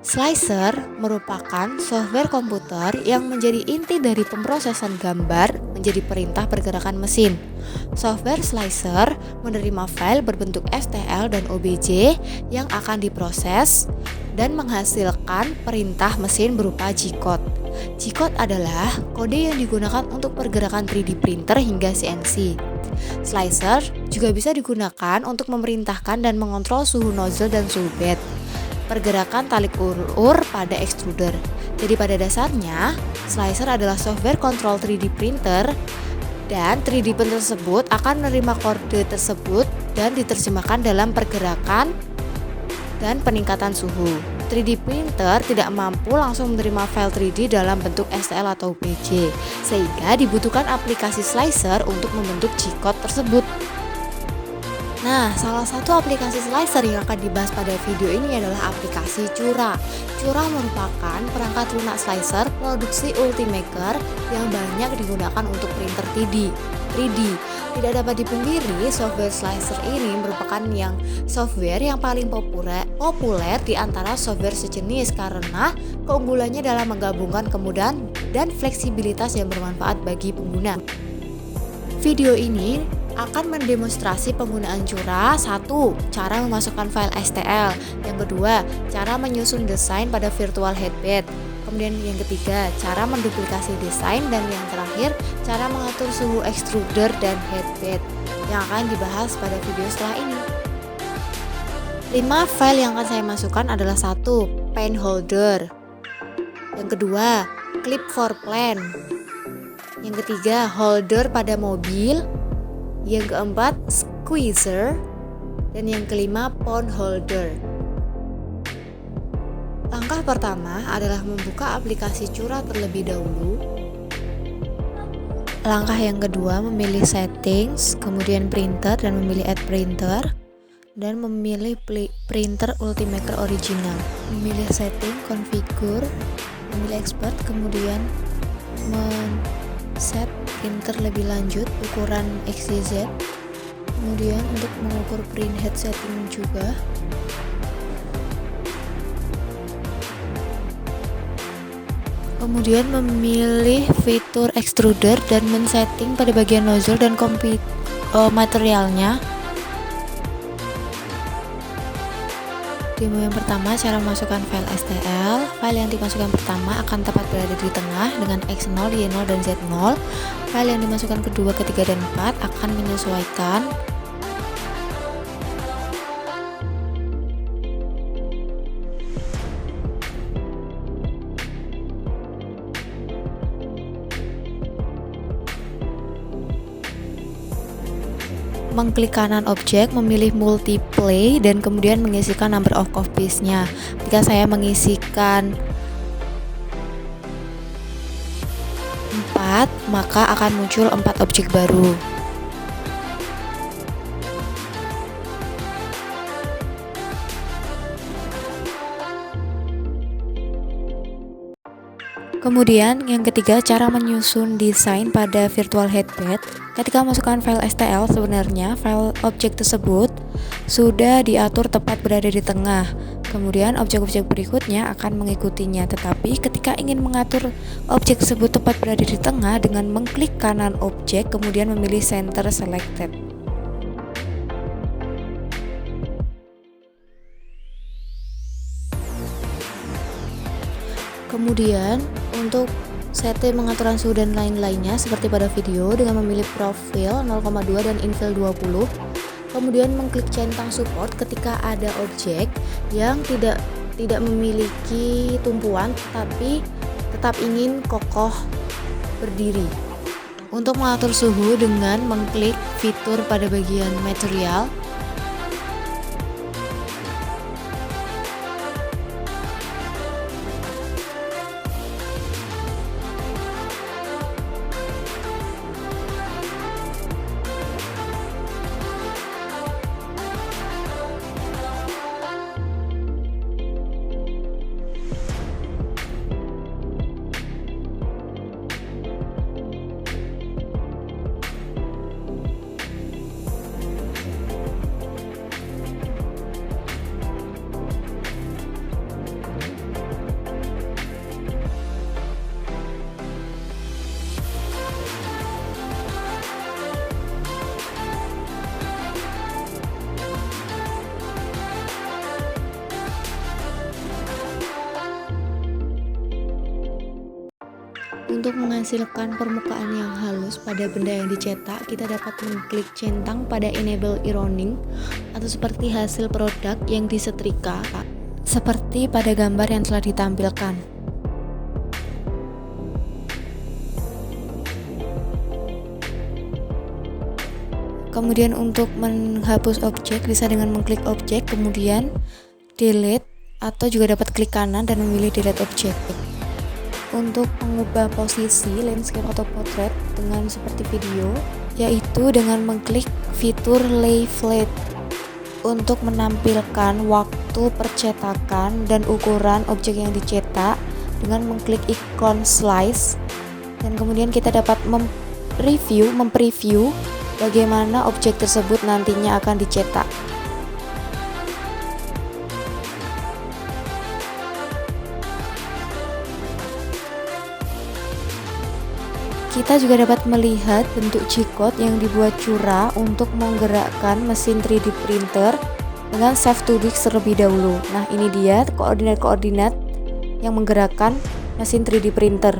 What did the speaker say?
Slicer merupakan software komputer yang menjadi inti dari pemrosesan gambar menjadi perintah pergerakan mesin. Software slicer menerima file berbentuk STL dan OBJ yang akan diproses dan menghasilkan perintah mesin berupa G-code. G-code adalah kode yang digunakan untuk pergerakan 3D printer hingga CNC. Slicer juga bisa digunakan untuk memerintahkan dan mengontrol suhu nozzle dan suhu bed, pergerakan tali ulur pada extruder. Jadi pada dasarnya, slicer adalah software kontrol 3D printer dan 3D printer tersebut akan menerima kode tersebut dan diterjemahkan dalam pergerakan dan peningkatan suhu. 3D printer tidak mampu langsung menerima file 3D dalam bentuk STL atau OBJ, sehingga dibutuhkan aplikasi slicer untuk membentuk G-code tersebut. Nah, salah satu aplikasi slicer yang akan dibahas pada video ini adalah aplikasi Cura. Cura merupakan perangkat lunak slicer produksi Ultimaker yang banyak digunakan untuk printer 3D. Tidak dapat dipungkiri, software slicer ini merupakan software yang paling populer di antara software sejenis karena keunggulannya dalam menggabungkan kemudahan dan fleksibilitas yang bermanfaat bagi pengguna. Video ini akan mendemonstrasi penggunaan Cura. 1. Cara memasukkan file STL. Yang kedua, cara menyusun desain pada virtual headbed. Kemudian yang ketiga, cara menduplikasi desain. Dan yang terakhir, cara mengatur suhu extruder dan headbed yang akan dibahas pada video setelah ini. 5 file yang akan saya masukkan adalah 1. Pen holder. Yang kedua, clip for plan. Yang ketiga, holder pada mobil. Yang keempat, squeezer. Dan yang kelima, phone holder. Langkah pertama adalah membuka aplikasi Cura terlebih dahulu. Langkah yang kedua, memilih settings, kemudian printer dan memilih add printer, dan memilih printer Ultimaker original. Memilih setting, configure, memilih expert, kemudian set printer lebih lanjut ukuran XYZ, kemudian untuk mengukur print head setting juga. Kemudian memilih fitur extruder dan men-setting pada bagian nozzle dan materialnya. Demo yang pertama, cara memasukkan file STL. File yang dimasukkan pertama akan tepat berada di tengah dengan X0, Y0, dan Z0. File yang dimasukkan kedua, ketiga, dan 4 akan menyesuaikan. Mengklik kanan objek, memilih multiplay, dan kemudian mengisikan number of copies-nya. Jika saya mengisikan 4, maka akan muncul 4 objek baru. Kemudian yang ketiga, cara menyusun desain pada virtual headbed. Ketika masukkan file STL, sebenarnya file objek tersebut sudah diatur tepat berada di tengah. Kemudian objek-objek berikutnya akan mengikutinya. Tetapi ketika ingin mengatur objek tersebut tepat berada di tengah dengan mengklik kanan objek, kemudian memilih center selected. Kemudian untuk setting pengaturan suhu dan lain-lainnya seperti pada video dengan memilih profil 0,2 dan infill 20. Kemudian mengklik centang support ketika ada objek yang tidak memiliki tumpuan tapi tetap ingin kokoh berdiri. Untuk mengatur suhu dengan mengklik fitur pada bagian material. Untuk menghasilkan permukaan yang halus pada benda yang dicetak, kita dapat mengklik centang pada enable ironing atau seperti hasil produk yang disetrika, seperti pada gambar yang telah ditampilkan. Kemudian untuk menghapus objek bisa dengan mengklik objek, kemudian delete, atau juga dapat klik kanan dan memilih delete objek. Untuk mengubah posisi landscape atau portrait dengan seperti video, yaitu dengan mengklik fitur lay flat untuk menampilkan waktu percetakan dan ukuran objek yang dicetak dengan mengklik ikon slice, dan kemudian kita dapat mempreview bagaimana objek tersebut nantinya akan dicetak. Kita juga dapat melihat bentuk G-code yang dibuat Cura untuk menggerakkan mesin 3D printer dengan save to disk terlebih dahulu. Nah, ini dia koordinat-koordinat yang menggerakkan mesin 3D printer.